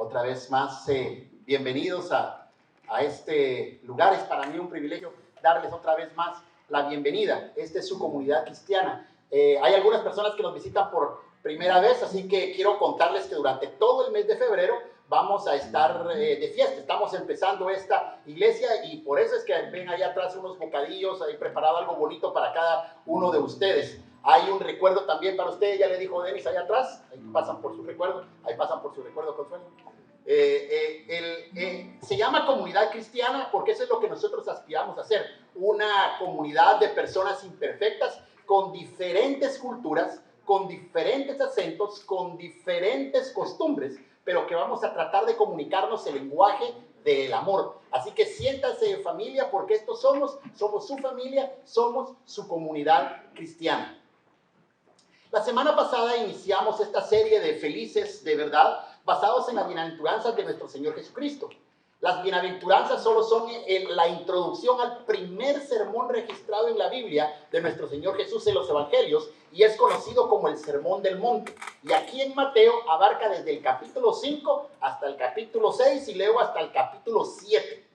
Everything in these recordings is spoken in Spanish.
Otra vez más, bienvenidos a este lugar. Es para mí un privilegio darles otra vez más la bienvenida. Esta es su comunidad cristiana. Hay algunas personas que nos visitan por primera vez, así que quiero contarles que durante todo el mes de febrero vamos a estar de fiesta. Estamos empezando esta iglesia y por eso es que ven allá atrás unos bocadillos, hay preparado algo bonito para cada uno de ustedes. Hay un recuerdo también para ustedes, ya le dijo Denis allá atrás, ahí pasan por su recuerdo, Consuelo. Se llama comunidad cristiana porque eso es lo que nosotros aspiramos a hacer, una comunidad de personas imperfectas con diferentes culturas, con diferentes acentos, con diferentes costumbres, pero que vamos a tratar de comunicarnos el lenguaje del amor. Así que siéntanse en familia porque estos somos su familia, somos su comunidad cristiana. La semana pasada iniciamos esta serie de Felices de Verdad, basados en las bienaventuranzas de nuestro Señor Jesucristo. Las bienaventuranzas solo son la introducción al primer sermón registrado en la Biblia de nuestro Señor Jesús en los Evangelios y es conocido como el Sermón del Monte. Y aquí en Mateo abarca desde el capítulo 5 hasta el capítulo 6 y luego hasta el capítulo 7.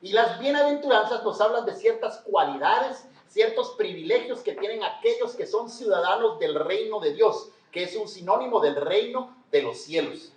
Y las bienaventuranzas nos hablan de ciertas cualidades, ciertos privilegios que tienen aquellos que son ciudadanos del reino de Dios, que es un sinónimo del reino de los cielos.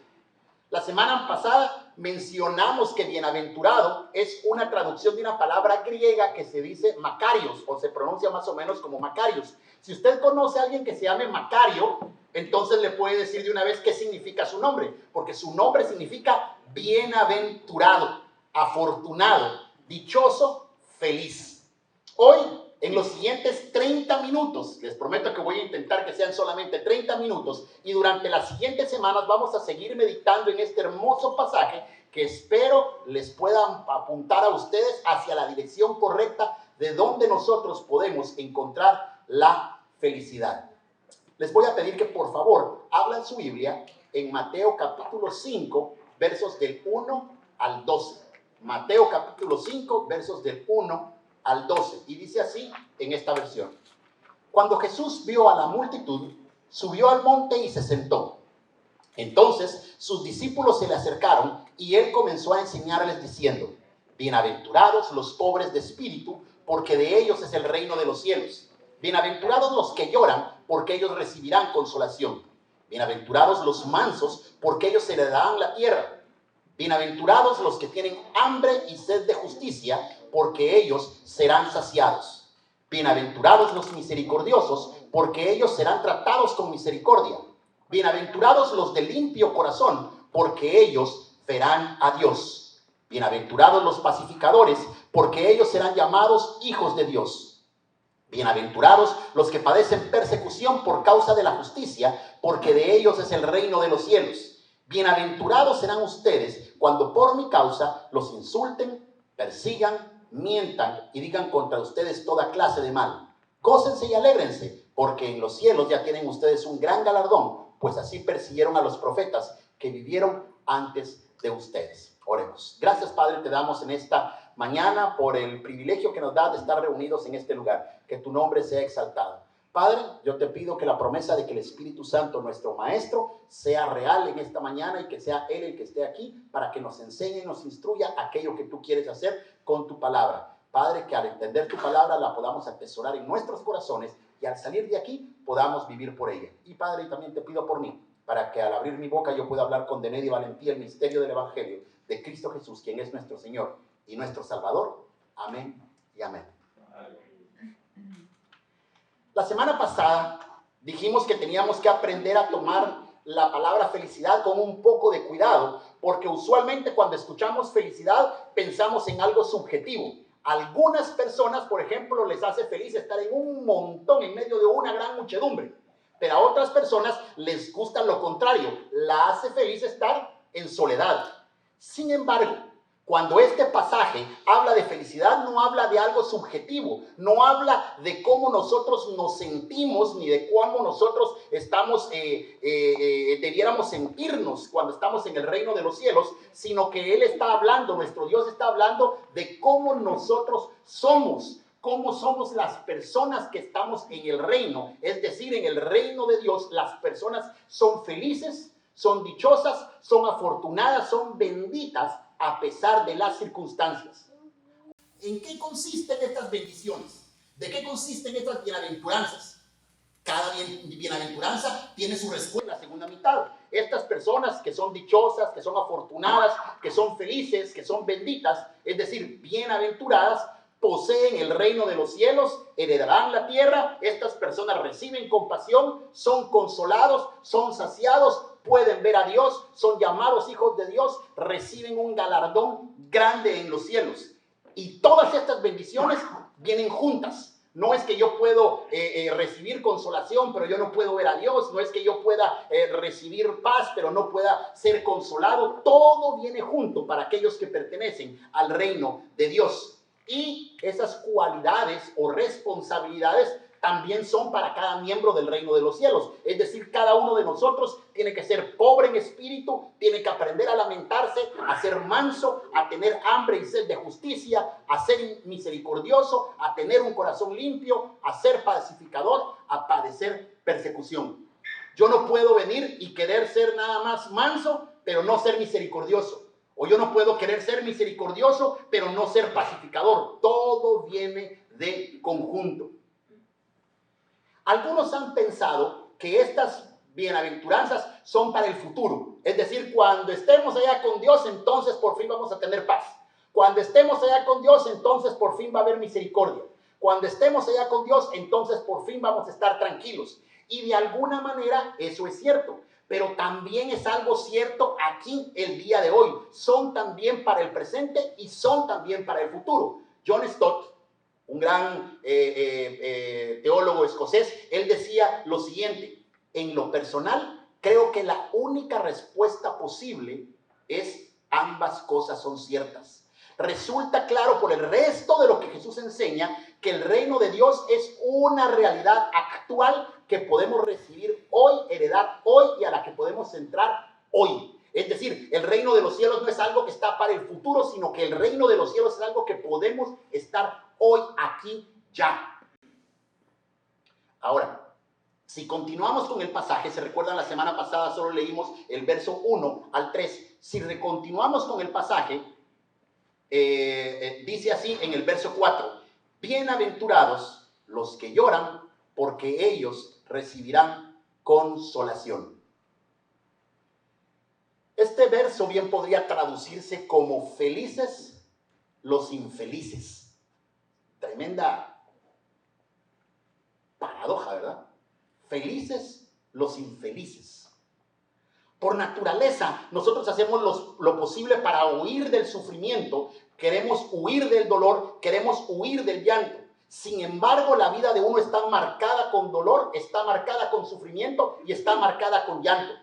La semana pasada mencionamos que bienaventurado es una traducción de una palabra griega que se dice Macarios, o se pronuncia más o menos como Macarios. Si usted conoce a alguien que se llame Macario, entonces le puede decir de una vez qué significa su nombre, porque su nombre significa bienaventurado, afortunado, dichoso, feliz. Hoy, en los siguientes 30 minutos, les prometo que voy a intentar que sean solamente 30 minutos, y durante las siguientes semanas vamos a seguir meditando en este hermoso pasaje que espero les puedan apuntar a ustedes hacia la dirección correcta de donde nosotros podemos encontrar la felicidad. Les voy a pedir que por favor abran su Biblia en Mateo capítulo 5, versos del 1 al 12. Mateo capítulo 5, versos del 1 al 12. Y dice así en esta versión. Cuando Jesús vio a la multitud, subió al monte y se sentó. Entonces sus discípulos se le acercaron y él comenzó a enseñarles diciendo: bienaventurados los pobres de espíritu, porque de ellos es el reino de los cielos. Bienaventurados los que lloran, porque ellos recibirán consolación. Bienaventurados los mansos, porque ellos heredarán la tierra. Bienaventurados los que tienen hambre y sed de justicia, porque ellos serán saciados. Bienaventurados los misericordiosos, porque ellos serán tratados con misericordia. Bienaventurados los de limpio corazón, porque ellos verán a Dios. Bienaventurados los pacificadores, porque ellos serán llamados hijos de Dios. Bienaventurados los que padecen persecución por causa de la justicia, porque de ellos es el reino de los cielos. Bienaventurados serán ustedes cuando por mi causa los insulten, persigan, mientan y digan contra ustedes toda clase de mal. Gócense y alégrense, porque en los cielos ya tienen ustedes un gran galardón, pues así persiguieron a los profetas que vivieron antes de ustedes. Oremos. Gracias, Padre, te damos en esta mañana por el privilegio que nos da de estar reunidos en este lugar. Que tu nombre sea exaltado. Padre, yo te pido que la promesa de que el Espíritu Santo, nuestro Maestro, sea real en esta mañana y que sea Él el que esté aquí para que nos enseñe y nos instruya aquello que tú quieres hacer con tu palabra. Padre, que al entender tu palabra la podamos atesorar en nuestros corazones y al salir de aquí podamos vivir por ella. Y Padre, también te pido por mí, para que al abrir mi boca yo pueda hablar con denuedo y valentía el misterio del Evangelio de Cristo Jesús, quien es nuestro Señor y nuestro Salvador. Amén y amén. La semana pasada dijimos que teníamos que aprender a tomar la palabra felicidad con un poco de cuidado, porque usualmente cuando escuchamos felicidad pensamos en algo subjetivo. Algunas personas, por ejemplo, les hace feliz estar en un montón, en medio de una gran muchedumbre, pero a otras personas les gusta lo contrario, la hace feliz estar en soledad. Sin embargo, cuando este pasaje habla de felicidad, no habla de algo subjetivo, no habla de cómo nosotros nos sentimos, ni de cómo nosotros debiéramos sentirnos cuando estamos en el reino de los cielos, sino que Él está hablando, nuestro Dios está hablando de cómo nosotros somos, cómo somos las personas que estamos en el reino. Es decir, en el reino de Dios las personas son felices, son dichosas, son afortunadas, son benditas a pesar de las circunstancias. ¿En qué consisten estas bendiciones? ¿De qué consisten estas bienaventuranzas? Cada bienaventuranza tiene su respuesta en la segunda mitad. Estas personas que son dichosas, que son afortunadas, que son felices, que son benditas, es decir, bienaventuradas, poseen el reino de los cielos, heredarán la tierra. Estas personas reciben compasión, son consolados, son saciados, pueden ver a Dios, son llamados hijos de Dios, reciben un galardón grande en los cielos. Y todas estas bendiciones vienen juntas. No es que yo puedo recibir consolación, pero yo no puedo ver a Dios. No es que yo pueda recibir paz, pero no pueda ser consolado. Todo viene junto para aquellos que pertenecen al reino de Dios. Y esas cualidades o responsabilidades también son para cada miembro del reino de los cielos. Es decir, cada uno de nosotros tiene que ser pobre en espíritu, tiene que aprender a lamentarse, a ser manso, a tener hambre y sed de justicia, a ser misericordioso, a tener un corazón limpio, a ser pacificador, a padecer persecución. Yo no puedo venir y querer ser nada más manso, pero no ser misericordioso. O yo no puedo querer ser misericordioso, pero no ser pacificador. Todo viene de conjunto. Algunos han pensado que estas bienaventuranzas son para el futuro. Es decir, cuando estemos allá con Dios, entonces por fin vamos a tener paz. Cuando estemos allá con Dios, entonces por fin va a haber misericordia. Cuando estemos allá con Dios, entonces por fin vamos a estar tranquilos. Y de alguna manera eso es cierto. Pero también es algo cierto aquí el día de hoy. Son también para el presente y son también para el futuro. John Stott, un gran teólogo escocés, él decía lo siguiente: en lo personal, creo que la única respuesta posible es ambas cosas son ciertas. Resulta claro por el resto de lo que Jesús enseña que el reino de Dios es una realidad actual que podemos recibir hoy, heredar hoy y a la que podemos entrar hoy. Es decir, el reino de los cielos no es algo que está para el futuro, sino que el reino de los cielos es algo que podemos estar hoy, aquí, ya. Ahora, si continuamos con el pasaje, se recuerdan la semana pasada solo leímos el verso 1 al 3. Si continuamos con el pasaje, dice así en el verso 4: bienaventurados los que lloran, porque ellos recibirán consolación. Este verso bien podría traducirse como felices los infelices. Tremenda paradoja, ¿verdad? Felices los infelices. Por naturaleza, nosotros hacemos lo posible para huir del sufrimiento, queremos huir del dolor, queremos huir del llanto. Sin embargo, la vida de uno está marcada con dolor, está marcada con sufrimiento y está marcada con llanto.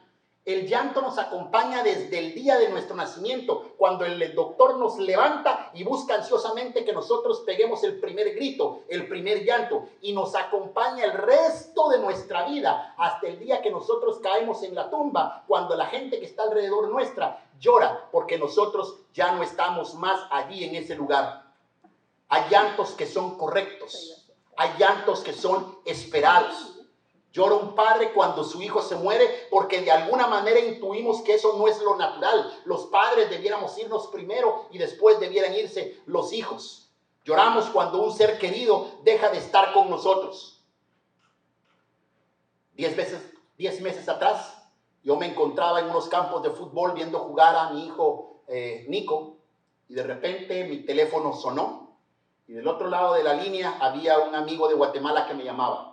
El llanto nos acompaña desde el día de nuestro nacimiento, cuando el doctor nos levanta y busca ansiosamente que nosotros peguemos el primer grito, el primer llanto, y nos acompaña el resto de nuestra vida hasta el día que nosotros caemos en la tumba, cuando la gente que está alrededor nuestra llora porque nosotros ya no estamos más allí en ese lugar. Hay llantos que son correctos, hay llantos que son esperados. Llora un padre cuando su hijo se muere porque de alguna manera intuimos que eso no es lo natural. Los padres debiéramos irnos primero y después debieran irse los hijos. Lloramos cuando un ser querido deja de estar con nosotros. 10 meses atrás, yo me encontraba en unos campos de fútbol viendo jugar a mi hijo Nico, y de repente mi teléfono sonó y del otro lado de la línea había un amigo de Guatemala que me llamaba.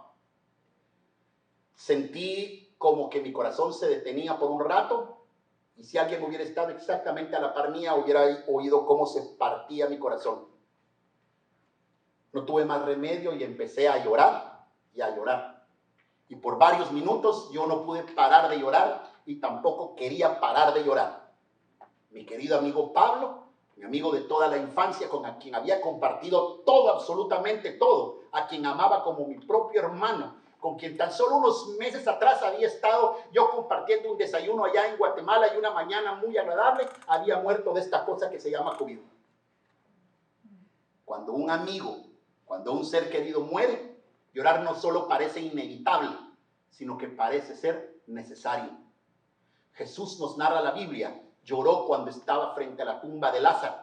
Sentí como que mi corazón se detenía por un rato, y si alguien hubiera estado exactamente a la par mía, hubiera oído cómo se partía mi corazón. No tuve más remedio y empecé a llorar y a llorar. Y por varios minutos yo no pude parar de llorar y tampoco quería parar de llorar. Mi querido amigo Pablo, mi amigo de toda la infancia, con quien había compartido todo, absolutamente todo, a quien amaba como mi propio hermano, con quien tan solo unos meses atrás había estado yo compartiendo un desayuno allá en Guatemala, y una mañana muy agradable había muerto de esta cosa que se llama COVID. Cuando un amigo, cuando un ser querido muere, llorar no solo parece inevitable, sino que parece ser necesario. Jesús, nos narra la Biblia, lloró cuando estaba frente a la tumba de Lázaro.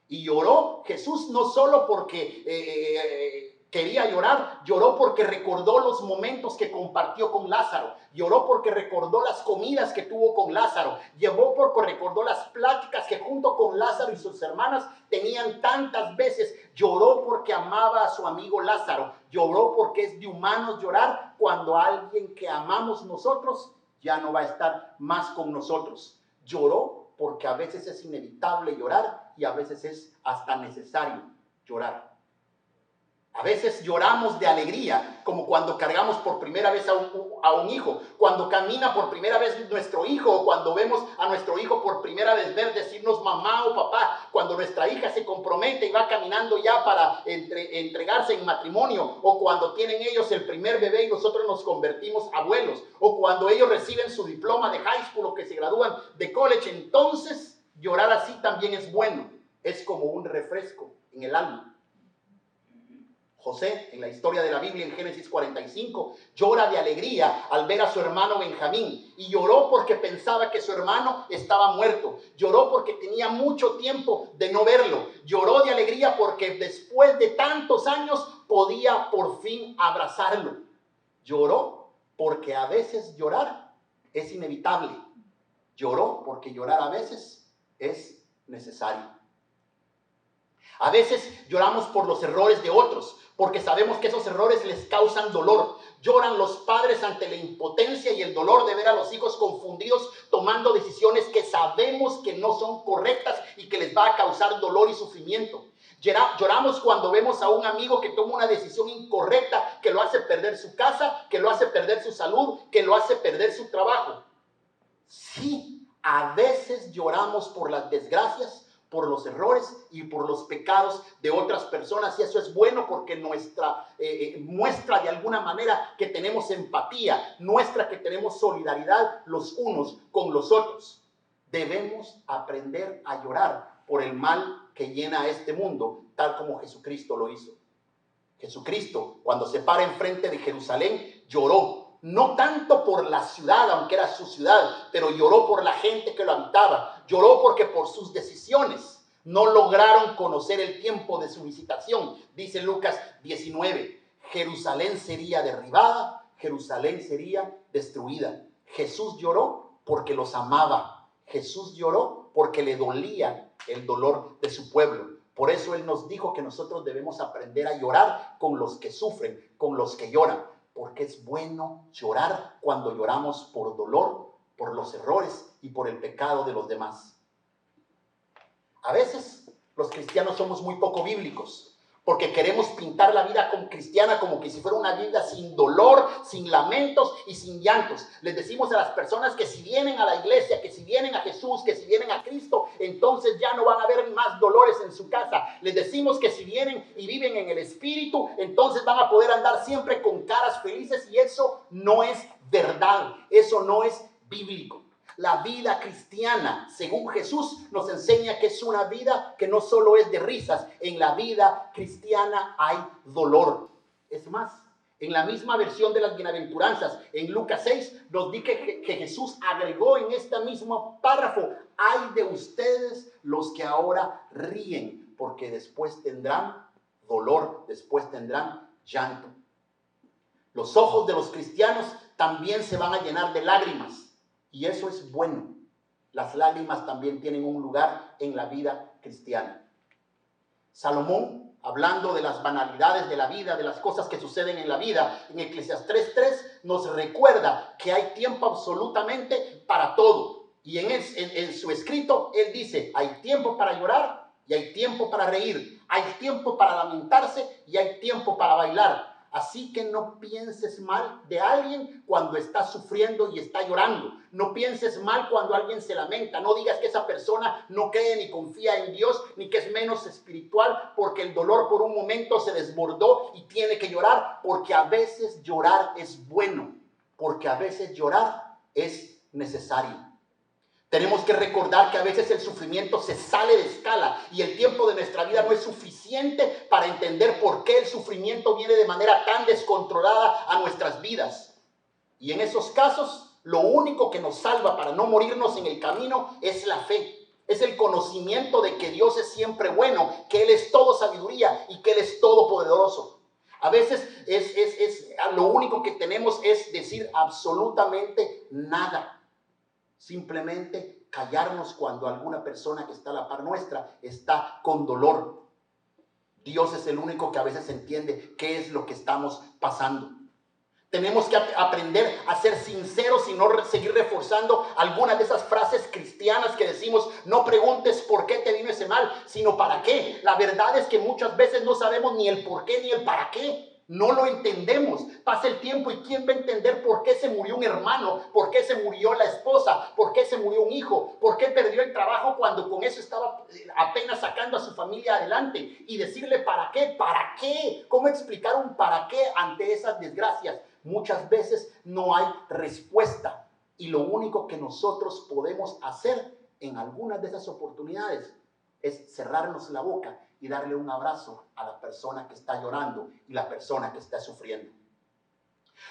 Y lloró Jesús no solo porque quería llorar, lloró porque recordó los momentos que compartió con Lázaro, lloró porque recordó las comidas que tuvo con Lázaro, lloró porque recordó las pláticas que junto con Lázaro y sus hermanas tenían tantas veces, lloró porque amaba a su amigo Lázaro, lloró porque es de humanos llorar cuando alguien que amamos nosotros ya no va a estar más con nosotros. Lloró porque a veces es inevitable llorar y a veces es hasta necesario llorar. A veces lloramos de alegría, como cuando cargamos por primera vez a un hijo, cuando camina por primera vez nuestro hijo, o cuando vemos a nuestro hijo por primera vez decirnos mamá o papá, cuando nuestra hija se compromete y va caminando ya para entregarse en matrimonio, o cuando tienen ellos el primer bebé y nosotros nos convertimos abuelos, o cuando ellos reciben su diploma de high school o que se gradúan de college. Entonces llorar así también es bueno, es como un refresco en el alma. José, en la historia de la Biblia, en Génesis 45, llora de alegría al ver a su hermano Benjamín. Y lloró porque pensaba que su hermano estaba muerto. Lloró porque tenía mucho tiempo de no verlo. Lloró de alegría porque después de tantos años podía por fin abrazarlo. Lloró porque a veces llorar es inevitable. Lloró porque llorar a veces es necesario. A veces lloramos por los errores de otros, porque sabemos que esos errores les causan dolor. Lloran los padres ante la impotencia y el dolor de ver a los hijos confundidos tomando decisiones que sabemos que no son correctas y que les va a causar dolor y sufrimiento. Lloramos cuando vemos a un amigo que toma una decisión incorrecta, que lo hace perder su casa, que lo hace perder su salud, que lo hace perder su trabajo. Sí, a veces lloramos por las desgracias, por los errores y por los pecados de otras personas, y eso es bueno porque muestra de alguna manera que tenemos empatía, muestra que tenemos solidaridad los unos con los otros. Debemos aprender a llorar por el mal que llena este mundo, tal como Jesucristo lo hizo. Jesucristo, cuando se para enfrente de Jerusalén, lloró. No tanto por la ciudad, aunque era su ciudad, pero lloró por la gente que lo habitaba. Lloró porque por sus decisiones no lograron conocer el tiempo de su visitación. Dice Lucas 19, Jerusalén sería derribada, Jerusalén sería destruida. Jesús lloró porque los amaba. Jesús lloró porque le dolía el dolor de su pueblo. Por eso Él nos dijo que nosotros debemos aprender a llorar con los que sufren, con los que lloran. Porque es bueno llorar cuando lloramos por dolor, por los errores y por el pecado de los demás. A veces los cristianos somos muy poco bíblicos, porque queremos pintar la vida cristiana como que si fuera una vida sin dolor, sin lamentos y sin llantos. Les decimos a las personas que si vienen a la iglesia, que si vienen a Jesús, que si vienen a Cristo, entonces ya no van a haber más dolores en su casa. Les decimos que si vienen y viven en el Espíritu, entonces van a poder andar siempre con caras felices, y eso no es verdad, eso no es bíblico. La vida cristiana, según Jesús, nos enseña que es una vida que no solo es de risas. En la vida cristiana hay dolor. Es más, en la misma versión de las bienaventuranzas, en Lucas 6, nos dice que Jesús agregó en este mismo párrafo: ay de ustedes los que ahora ríen, porque después tendrán dolor, después tendrán llanto. Los ojos de los cristianos también se van a llenar de lágrimas. Y eso es bueno. Las lágrimas también tienen un lugar en la vida cristiana. Salomón, hablando de las banalidades de la vida, de las cosas que suceden en la vida, en Eclesiastés 3 nos recuerda que hay tiempo absolutamente para todo. Y en su escrito él dice: hay tiempo para llorar y hay tiempo para reír, hay tiempo para lamentarse y hay tiempo para bailar. Así que no pienses mal de alguien cuando está sufriendo y está llorando. No pienses mal cuando alguien se lamenta. No digas que esa persona no cree ni confía en Dios, ni que es menos espiritual, porque el dolor por un momento se desbordó y tiene que llorar, porque a veces llorar es bueno, porque a veces llorar es necesario. Tenemos que recordar que a veces el sufrimiento se sale de escala y el tiempo de nuestra vida no es suficiente para entender por qué el sufrimiento viene de manera tan descontrolada a nuestras vidas. Y en esos casos Lo único que nos salva para no morirnos en el camino es la fe. Es el conocimiento de que Dios es siempre bueno, que Él es todo sabiduría y que Él es todopoderoso. A veces lo único que tenemos es decir absolutamente nada. Simplemente callarnos cuando alguna persona que está a la par nuestra está con dolor. Dios es el único que a veces entiende qué es lo que estamos pasando. Tenemos que aprender a ser sinceros y no seguir reforzando algunas de esas frases cristianas que decimos: no preguntes por qué te vino ese mal, sino para qué. La verdad es que muchas veces no sabemos ni el por qué ni el para qué. No lo entendemos. Pasa el tiempo y ¿quién va a entender por qué se murió un hermano? ¿Por qué se murió la esposa? ¿Por qué se murió un hijo? ¿Por qué perdió el trabajo cuando con eso estaba apenas sacando a su familia adelante? Y decirle ¿para qué? ¿Para qué? ¿Cómo explicar un para qué ante esas desgracias? Muchas veces no hay respuesta. Y lo único que nosotros podemos hacer en algunas de esas oportunidades es cerrarnos la boca y darle un abrazo a la persona que está llorando y la persona que está sufriendo.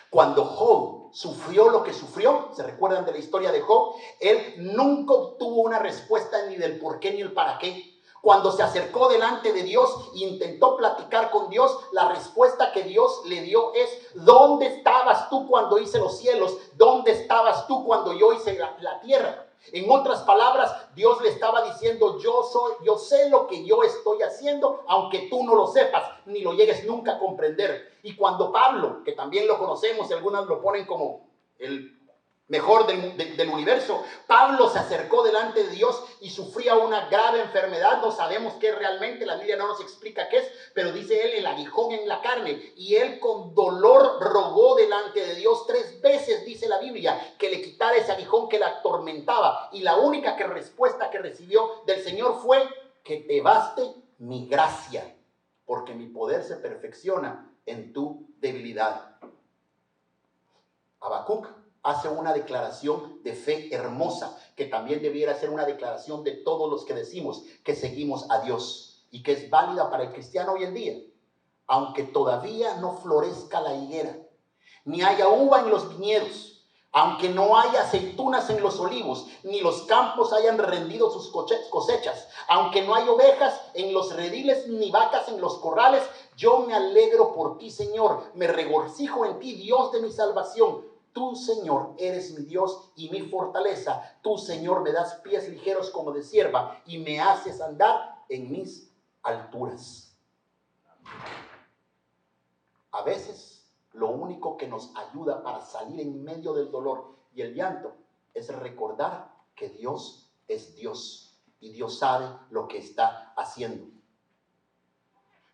Cuando Job sufrió lo que sufrió, ¿se recuerdan de la historia de Job? Él nunca obtuvo una respuesta ni del por qué ni el para qué. Cuando se acercó delante de Dios e intentó platicar con Dios, la respuesta que Dios le dio es: ¿dónde estabas tú cuando hice los cielos? ¿Dónde estabas tú cuando yo hice la tierra? En otras palabras, Dios le estaba diciendo: yo sé lo que yo estoy haciendo, aunque tú no lo sepas, ni lo llegues nunca a comprender. Y cuando Pablo, que también lo conocemos, y algunas lo ponen como el mejor del universo, Pablo se acercó delante de Dios y sufría una grave enfermedad. No sabemos qué realmente, la Biblia no nos explica qué es, pero dice él: el aguijón en la carne. Y él con dolor rogó delante de Dios 3 veces, dice la Biblia, que le quitara ese aguijón que la atormentaba. Y la única respuesta que recibió del Señor fue: que te baste mi gracia, porque mi poder se perfecciona en tu debilidad. Habacuc hace una declaración de fe hermosa, que también debiera ser una declaración de todos los que decimos que seguimos a Dios y que es válida para el cristiano hoy en día. Aunque todavía no florezca la higuera, ni haya uva en los viñedos, aunque no haya aceitunas en los olivos, ni los campos hayan rendido sus cosechas, aunque no hay ovejas en los rediles, ni vacas en los corrales, yo me alegro por ti, Señor, me regocijo en ti, Dios de mi salvación. Tú, Señor, eres mi Dios y mi fortaleza. Tú, Señor, me das pies ligeros como de sierva y me haces andar en mis alturas. A veces, lo único que nos ayuda para salir en medio del dolor y el llanto es recordar que Dios es Dios y Dios sabe lo que está haciendo.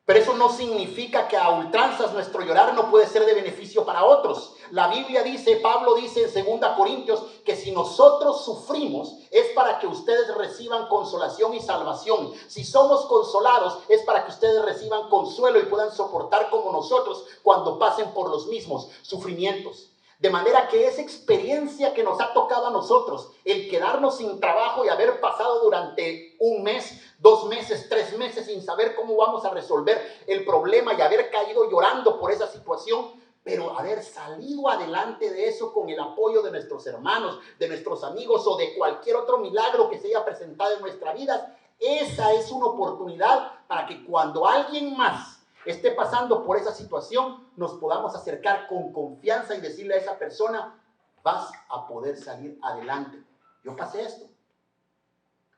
Pero eso no significa que a ultranzas nuestro llorar no puede ser de beneficio para otros. La Biblia dice, Pablo dice en 2 Corintios, que si nosotros sufrimos es para que ustedes reciban consolación y salvación. Si somos consolados es para que ustedes reciban consuelo y puedan soportar como nosotros cuando pasen por los mismos sufrimientos. De manera que esa experiencia que nos ha tocado a nosotros, el quedarnos sin trabajo y haber pasado durante 1 mes, 2 meses, 3 meses sin saber cómo vamos a resolver el problema y haber caído llorando por esa situación, pero haber salido adelante de eso con el apoyo de nuestros hermanos, de nuestros amigos o de cualquier otro milagro que se haya presentado en nuestra vida, esa es una oportunidad para que cuando alguien más esté pasando por esa situación, nos podamos acercar con confianza y decirle a esa persona: vas a poder salir adelante. Yo pasé esto.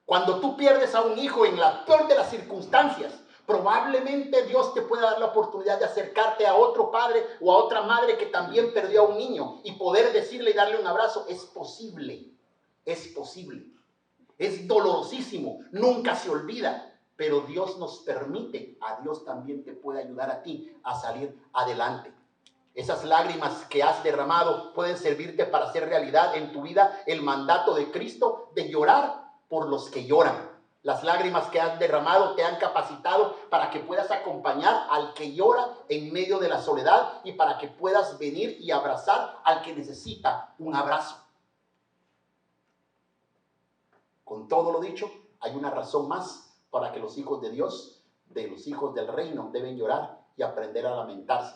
Cuando tú pierdes a un hijo en la peor de las circunstancias, probablemente Dios te pueda dar la oportunidad de acercarte a otro padre o a otra madre que también perdió a un niño y poder decirle y darle un abrazo. Es posible, es posible. Es dolorosísimo, nunca se olvida. Pero Dios nos permite, a Dios también te puede ayudar a ti a salir adelante. Esas lágrimas que has derramado pueden servirte para hacer realidad en tu vida el mandato de Cristo de llorar por los que lloran. Las lágrimas que has derramado te han capacitado para que puedas acompañar al que llora en medio de la soledad y para que puedas venir y abrazar al que necesita un abrazo. Con todo lo dicho, hay una razón más para que los hijos de Dios, de los hijos del reino, deben llorar y aprender a lamentarse.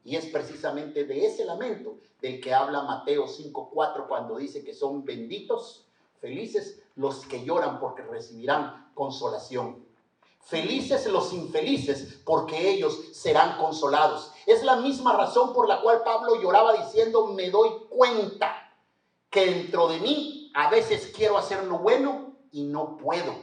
Y es precisamente de ese lamento del que habla Mateo 5:4 cuando dice que son benditos, felices los que lloran porque recibirán consolación. Felices los infelices porque ellos serán consolados. Es la misma razón por la cual Pablo lloraba diciendo: me doy cuenta que dentro de mí a veces quiero hacer lo bueno y no puedo,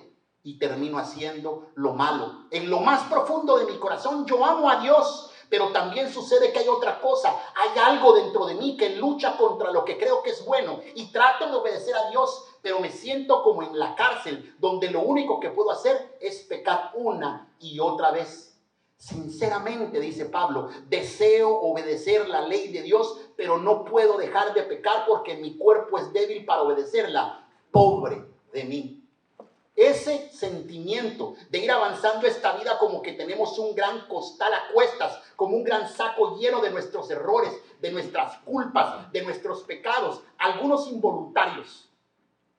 y termino haciendo lo malo. En lo más profundo de mi corazón yo amo a Dios, pero también sucede que hay otra cosa. Hay algo dentro de mí que lucha contra lo que creo que es bueno y trato de obedecer a Dios, pero me siento como en la cárcel, donde lo único que puedo hacer es pecar una y otra vez. Sinceramente, dice Pablo, deseo obedecer la ley de Dios, pero no puedo dejar de pecar porque mi cuerpo es débil para obedecerla. Pobre de mí. Ese sentimiento de ir avanzando esta vida como que tenemos un gran costal a cuestas, como un gran saco lleno de nuestros errores, de nuestras culpas, de nuestros pecados, algunos involuntarios,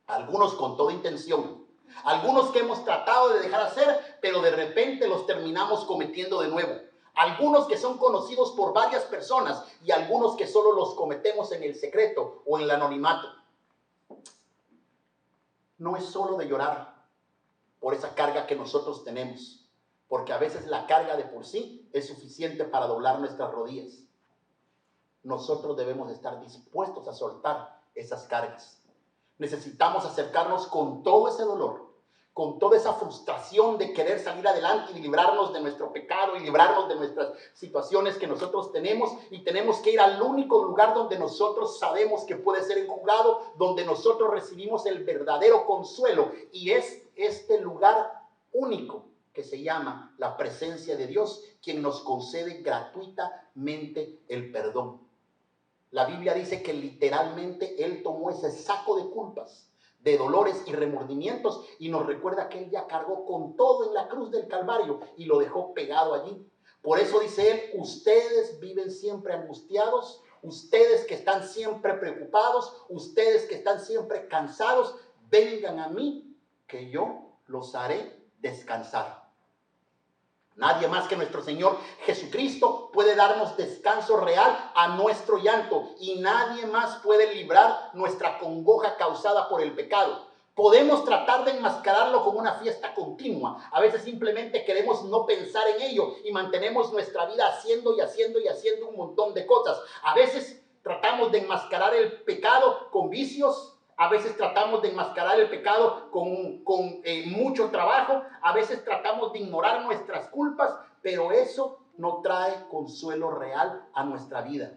algunos con toda intención, algunos que hemos tratado de dejar hacer, pero de repente los terminamos cometiendo de nuevo. Algunos que son conocidos por varias personas y algunos que solo los cometemos en el secreto o en el anonimato. No es solo de llorar por esa carga que nosotros tenemos, porque a veces la carga de por sí es suficiente para doblar nuestras rodillas. Nosotros debemos estar dispuestos a soltar esas cargas. Necesitamos acercarnos con todo ese dolor, con toda esa frustración de querer salir adelante y librarnos de nuestro pecado y librarnos de nuestras situaciones que nosotros tenemos, y tenemos que ir al único lugar donde nosotros sabemos que puede ser enjugado, donde nosotros recibimos el verdadero consuelo, y es este lugar único que se llama la presencia de Dios, quien nos concede gratuitamente el perdón. La Biblia dice que literalmente Él tomó ese saco de culpas, de dolores y remordimientos, y nos recuerda que Él ya cargó con todo en la cruz del Calvario y lo dejó pegado allí. Por eso dice Él: ustedes viven siempre angustiados, ustedes que están siempre preocupados, ustedes que están siempre cansados, vengan a mí, que yo los haré descansar. Nadie más que nuestro Señor Jesucristo puede darnos descanso real a nuestro llanto, y nadie más puede librar nuestra congoja causada por el pecado. Podemos tratar de enmascararlo como una fiesta continua. A veces simplemente queremos no pensar en ello y mantenemos nuestra vida haciendo y haciendo y haciendo un montón de cosas. A veces tratamos de enmascarar el pecado con vicios. A veces tratamos de enmascarar el pecado con mucho trabajo. A veces tratamos de ignorar nuestras culpas, pero eso no trae consuelo real a nuestra vida.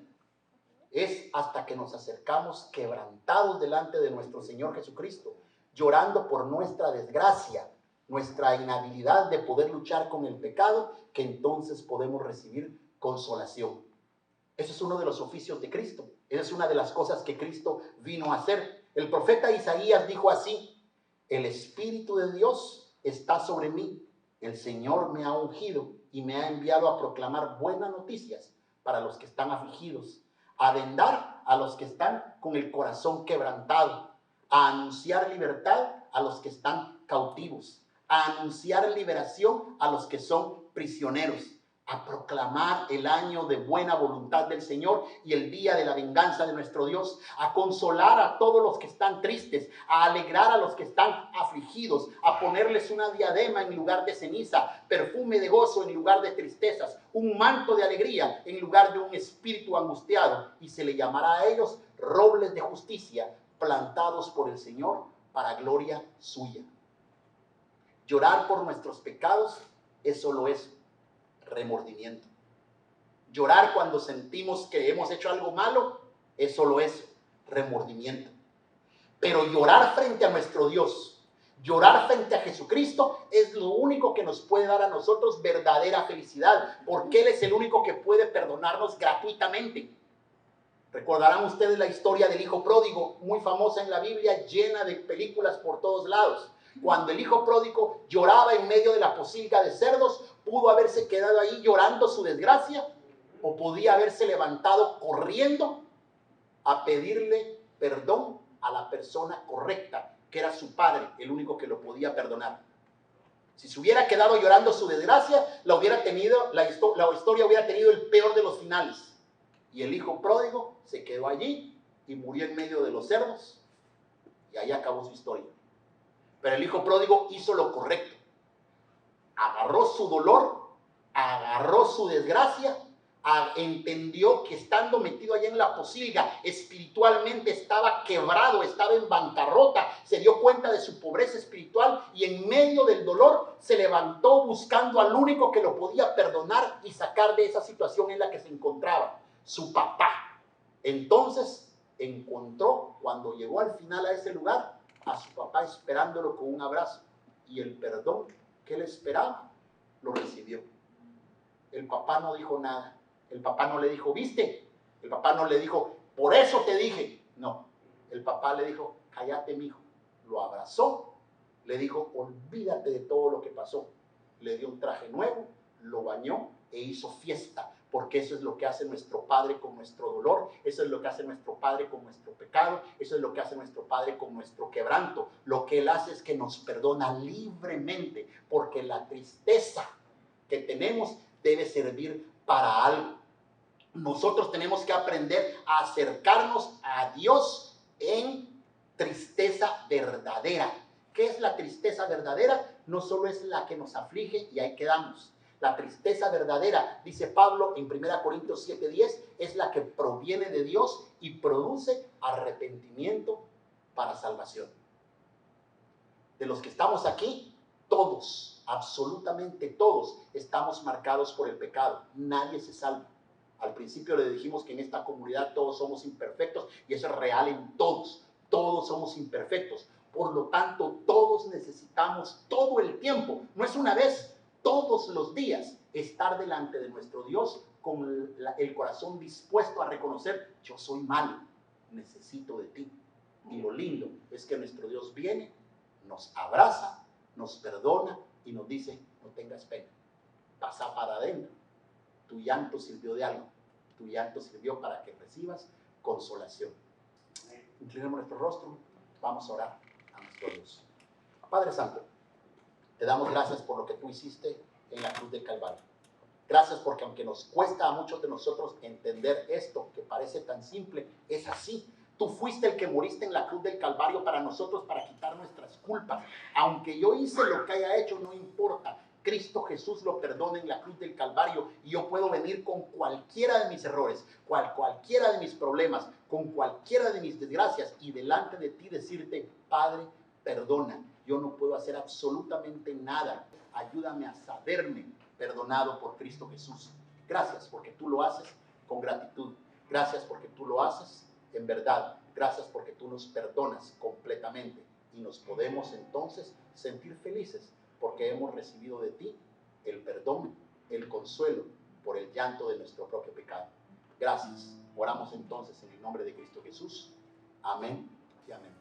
Es hasta que nos acercamos quebrantados delante de nuestro Señor Jesucristo, llorando por nuestra desgracia, nuestra inhabilidad de poder luchar con el pecado, que entonces podemos recibir consolación. Ese es uno de los oficios de Cristo. Esa es una de las cosas que Cristo vino a hacer. El profeta Isaías dijo así: el Espíritu de Dios está sobre mí. El Señor me ha ungido y me ha enviado a proclamar buenas noticias para los que están afligidos, a vendar a los que están con el corazón quebrantado, a anunciar libertad a los que están cautivos, a anunciar liberación a los que son prisioneros, a proclamar el año de buena voluntad del Señor y el día de la venganza de nuestro Dios, a consolar a todos los que están tristes, a alegrar a los que están afligidos, a ponerles una diadema en lugar de ceniza, perfume de gozo en lugar de tristezas, un manto de alegría en lugar de un espíritu angustiado, y se le llamará a ellos robles de justicia, plantados por el Señor para gloria suya. Llorar por nuestros pecados es solo eso: remordimiento. Llorar cuando sentimos que hemos hecho algo malo es solo eso: remordimiento. Pero llorar frente a nuestro Dios, llorar frente a Jesucristo, es lo único que nos puede dar a nosotros verdadera felicidad, porque Él es el único que puede perdonarnos gratuitamente. Recordarán ustedes la historia del hijo pródigo, muy famosa en la Biblia, llena de películas por todos lados. Cuando el hijo pródigo lloraba en medio de la pocilga de cerdos, pudo haberse quedado ahí llorando su desgracia, o podía haberse levantado corriendo a pedirle perdón a la persona correcta, que era su padre, el único que lo podía perdonar. Si se hubiera quedado llorando su desgracia, la historia hubiera tenido el peor de los finales. Y el hijo pródigo se quedó allí y murió en medio de los cerdos. Y ahí acabó su historia. Pero el hijo pródigo hizo lo correcto. Agarró su dolor, agarró su desgracia, entendió que estando metido allá en la pocilga, espiritualmente estaba quebrado, estaba en bancarrota, se dio cuenta de su pobreza espiritual y en medio del dolor se levantó buscando al único que lo podía perdonar y sacar de esa situación en la que se encontraba, su papá. Entonces encontró, cuando llegó al final a ese lugar, a su papá esperándolo con un abrazo, y el perdón que él esperaba lo recibió. El papá no dijo nada. El papá no le dijo, ¿viste? El papá no le dijo, por eso te dije. No, el papá le dijo, cállate, mijo. Lo abrazó, le dijo, olvídate de todo lo que pasó. Le dio un traje nuevo, lo bañó e hizo fiesta, porque eso es lo que hace nuestro Padre con nuestro dolor, eso es lo que hace nuestro Padre con nuestro pecado, eso es lo que hace nuestro Padre con nuestro quebranto. Lo que Él hace es que nos perdona libremente, porque la tristeza que tenemos debe servir para algo. Nosotros tenemos que aprender a acercarnos a Dios en tristeza verdadera. ¿Qué es la tristeza verdadera? No solo es la que nos aflige y ahí quedamos. La tristeza verdadera, dice Pablo en 1 Corintios 7:10, es la que proviene de Dios y produce arrepentimiento para salvación. De los que estamos aquí, todos, absolutamente todos, estamos marcados por el pecado. Nadie se salva. Al principio le dijimos que en esta comunidad todos somos imperfectos y eso es real en todos. Todos somos imperfectos. Por lo tanto, todos necesitamos todo el tiempo, no es una vez, todos los días, estar delante de nuestro Dios con el corazón dispuesto a reconocer, yo soy malo, necesito de ti. Y lo lindo es que nuestro Dios viene, nos abraza, nos perdona y nos dice, no tengas pena, pasa para adentro. Tu llanto sirvió de algo, tu llanto sirvió para que recibas consolación. Inclinemos nuestro rostro, vamos a orar a nuestro Dios. Padre Santo, te damos gracias por lo que tú hiciste en la cruz del Calvario. Gracias porque aunque nos cuesta a muchos de nosotros entender esto que parece tan simple, es así. Tú fuiste el que moriste en la cruz del Calvario para nosotros, para quitar nuestras culpas. Aunque yo hice lo que haya hecho, no importa. Cristo Jesús lo perdona en la cruz del Calvario y yo puedo venir con cualquiera de mis errores, cualquiera de mis problemas, con cualquiera de mis desgracias y delante de ti decirte, Padre, perdona. Yo no puedo hacer absolutamente nada. Ayúdame a saberme perdonado por Cristo Jesús. Gracias porque tú lo haces con gratitud. Gracias porque tú lo haces en verdad. Gracias porque tú nos perdonas completamente y nos podemos entonces sentir felices porque hemos recibido de ti el perdón, el consuelo por el llanto de nuestro propio pecado. Gracias. Oramos entonces en el nombre de Cristo Jesús. Amén y amén.